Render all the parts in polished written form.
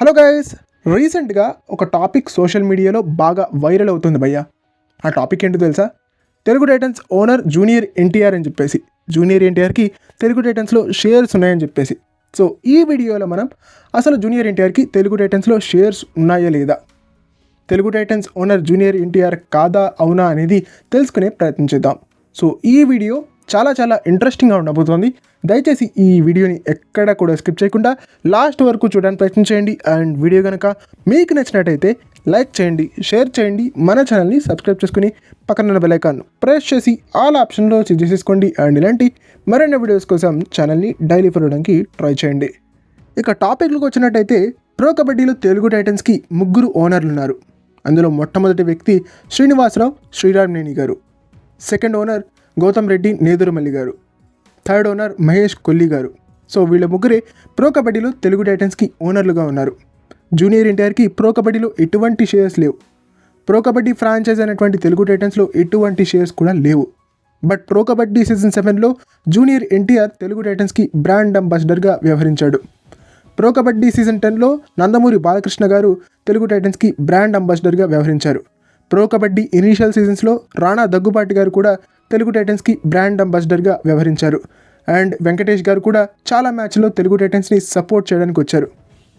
Hello guys, రీసెంట్గా ఒక topic social మీడియాలో బాగా వైరల్ అవుతుంది భయ్య. ఆ టాపిక్ ఏంటో తెలుసా? Telugu Titans owner junior NTR అని చెప్పేసి, జూనియర్ ఎన్టీఆర్కి తెలుగు టైటన్స్లో షేర్స్ ఉన్నాయని చెప్పేసి. సో ఈ వీడియోలో మనం అసలు జూనియర్ ఎన్టీఆర్కి తెలుగు టైటన్స్లో షేర్స్ ఉన్నాయా లేదా, Telugu Titans owner junior NTR కాదా అవునా అనేది తెలుసుకునే ప్రయత్నం చేద్దాం. సో ఈ వీడియో చాలా చాలా ఇంట్రెస్టింగ్గా ఉండబోతోంది. దయచేసి ఈ వీడియోని ఎక్కడ కూడా స్కిప్ చేయకుండా లాస్ట్ వరకు చూడడానికి ప్రయత్నం చేయండి. అండ్ వీడియో కనుక మీకు నచ్చినట్టయితే లైక్ చేయండి, షేర్ చేయండి, మన ఛానల్ని సబ్స్క్రైబ్ చేసుకుని పక్కన బెల్ ఐకాన్ ప్రెస్ చేసి ఆల్ ఆప్షన్లో చెక్ చేసేసుకోండి. అండ్ ఇలాంటి మరిన్ని వీడియోస్ కోసం ఛానల్ని డైలీ ఫాలో అవడానికి ట్రై చేయండి. ఇక టాపిక్లకు వచ్చినట్టయితే, ప్రో కబడ్డీలో తెలుగు టైటన్స్కి 3 ఓనర్లు ఉన్నారు. అందులో మొట్టమొదటి వ్యక్తి శ్రీనివాసరావు శ్రీరామనేని గారు, సెకండ్ ఓనర్ గౌతమ్ రెడ్డి నేదురుమల్లి గారు, థర్డ్ ఓనర్ మహేష్ కొల్లి గారు. సో వీళ్ళ ముగ్గురే ప్రో కబడ్డీలో తెలుగు టైటన్స్కి ఓనర్లుగా ఉన్నారు. జూనియర్ ఎన్టీఆర్కి ప్రో కబడ్డీలో ఎటువంటి షేర్స్ లేవు. ప్రో కబడ్డీ ఫ్రాంచైజ్ అయినటువంటి తెలుగు టైటన్స్లో ఎటువంటి షేర్స్ కూడా లేవు. బట్ ప్రో కబడ్డీ సీజన్ 7లో జూనియర్ ఎన్టీఆర్ తెలుగు టైటన్స్కి బ్రాండ్ అంబాసిడర్గా వ్యవహరించాడు. ప్రో కబడ్డీ సీజన్ 10లో నందమూరి బాలకృష్ణ గారు తెలుగు టైటన్స్కి బ్రాండ్ అంబాసిడర్గా వ్యవహరించారు. ప్రో కబడ్డీ ఇనీషియల్ సీజన్స్లో రాణా దగ్గుబాటి గారు కూడా తెలుగు టైటన్స్కి బ్రాండ్ అంబాసిడర్గా వ్యవహరించారు. అండ్ వెంకటేష్ గారు కూడా చాలా మ్యాచ్లో తెలుగు టైటన్స్ని సపోర్ట్ చేయడానికి వచ్చారు.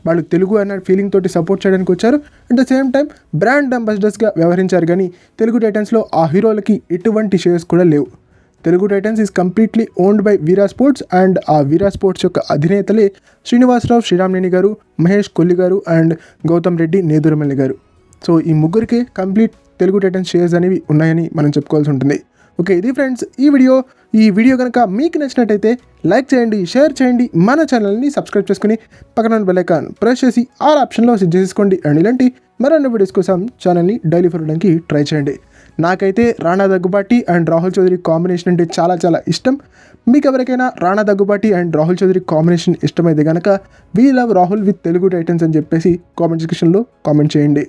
వాళ్ళు తెలుగు అన్న ఫీలింగ్ తోటి సపోర్ట్ చేయడానికి వచ్చారు. At the same time brand అంబాసిడర్స్గా వ్యవహరించారు. కానీ తెలుగు టైటన్స్లో ఆ హీరోలకి ఎటువంటి షేర్స్ కూడా లేవు. Telugu Titans is completely owned by Veera sports. And ఆ వీరా స్పోర్ట్స్ యొక్క అధినేతలే శ్రీనివాసరావు శ్రీరామనేని గారు, మహేష్ కొల్లి గారు అండ్ గౌతమ్ రెడ్డి నేదురుమల్లి గారు. సో ఈ ముగ్గురికి కంప్లీట్ తెలుగు టైటన్స్ షేర్స్ అనేవి ఉన్నాయని మనం చెప్పుకోవాల్సి ఉంటుంది. ఓకే, ఇది ఫ్రెండ్స్ ఈ వీడియో కనుక మీకు నచ్చినట్టయితే లైక్ చేయండి, షేర్ చేయండి, మన ఛానల్ని సబ్స్క్రైబ్ చేసుకుని పక్కన బెల్ ఐకాన్ ప్రెస్ చేసి ఆల్ ఆప్షన్లో సెట్ చేసుకోండి. అండ్ ఇలాంటి మరిన్ని వీడియోస్ కోసం ఛానల్ని డైలీ ఫాలో అవడానికి ట్రై చేయండి. నాకైతే రాణా దగ్గుబాటి అండ్ రాహుల్ చౌదరి కాంబినేషన్ అంటే చాలా చాలా ఇష్టం. మీకు ఎవరికైనా రాణా దగ్గుబాటి అండ్ రాహుల్ చౌదరి కాంబినేషన్ ఇష్టమైతే కనుక we love Rahul with Telugu Titans అని చెప్పేసి కామెంట్ సెక్షన్లో కామెంట్ చేయండి.